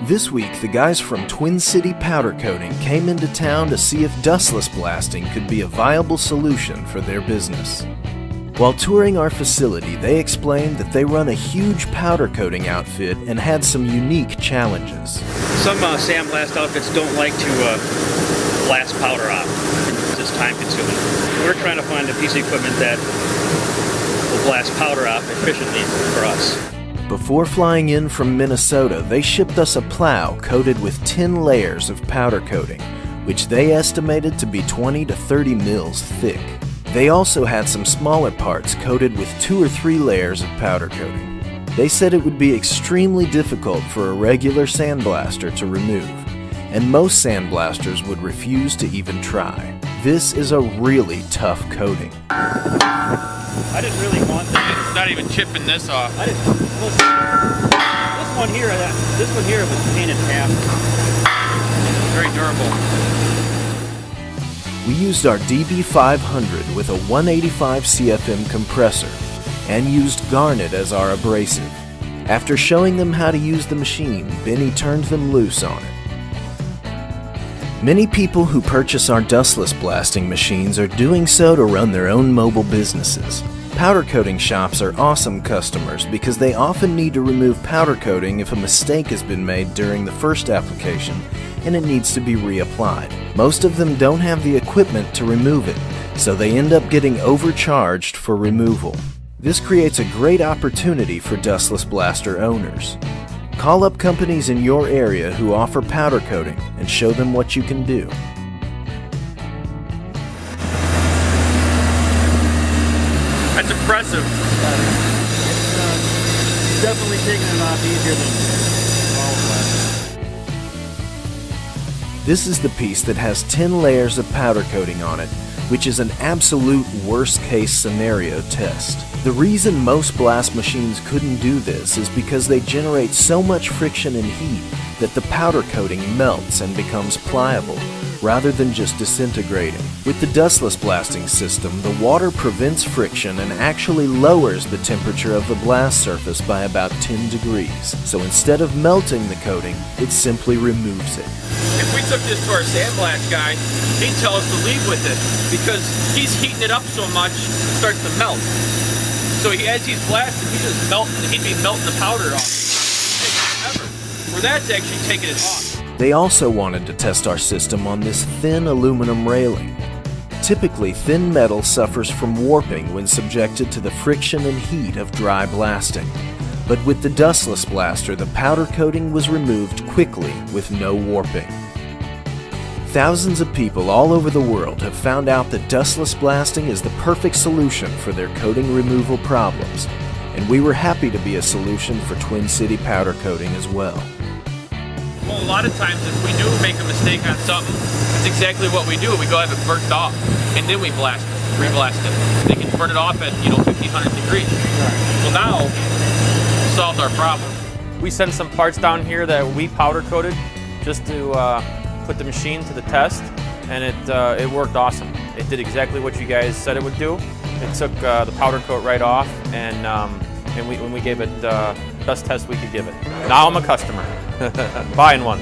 This week, the guys from Twin City Powder Coating came into town to see if dustless blasting could be a viable solution for their business. While touring our facility, they explained that they run a huge powder coating outfit and had some unique challenges. Some sandblast outfits don't like to blast powder off. It's time consuming. We're trying to find a piece of equipment that will blast powder off efficiently for us. Before flying in from Minnesota, they shipped us a plow coated with 10 layers of powder coating, which they estimated to be 20 to 30 mils thick. They also had some smaller parts coated with 2 or 3 layers of powder coating. They said it would be extremely difficult for a regular sandblaster to remove, and most sandblasters would refuse to even try. This is a really tough coating. I didn't really want that. It's not even chipping this off. This one here was painted half. Very durable. We used our DB500 with a 185 CFM compressor and used garnet as our abrasive. After showing them how to use the machine, Benny turned them loose on it. Many people who purchase our dustless blasting machines are doing so to run their own mobile businesses. Powder coating shops are awesome customers because they often need to remove powder coating if a mistake has been made during the first application and it needs to be reapplied. Most of them don't have the equipment to remove it, so they end up getting overcharged for removal. This creates a great opportunity for dustless blaster owners. Call up companies in your area who offer powder coating and show them what you can do. That's impressive. It's definitely taking it off easier than normal blasting. This is the piece that has 10 layers of powder coating on it, which is an absolute worst-case scenario test. The reason most blast machines couldn't do this is because they generate so much friction and heat that the powder coating melts and becomes pliable, rather than just disintegrating. With the dustless blasting system, the water prevents friction and actually lowers the temperature of the blast surface by about 10 degrees. So instead of melting the coating, it simply removes it. If we took this to our sandblast guy, he'd tell us to leave with it because he's heating it up so much it starts to melt. So as he's blasting, he'd be melting the powder off. Where that's actually taking it off. They also wanted to test our system on this thin aluminum railing. Typically, thin metal suffers from warping when subjected to the friction and heat of dry blasting. But with the dustless blaster, the powder coating was removed quickly with no warping. Thousands of people all over the world have found out that dustless blasting is the perfect solution for their coating removal problems, and we were happy to be a solution for Twin City Powder Coating as well. Well, a lot of times if we do make a mistake on something, that's exactly what we do. We go have it burnt off, and then we blast it, re-blast it. They can burn it off at 1500 degrees. Well, now we solved our problem. We sent some parts down here that we powder coated just to put the machine to the test, and it worked awesome. It did exactly what you guys said it would do. It took the powder coat right off, and when we gave it the best test we could give it. Now I'm a customer, buying one.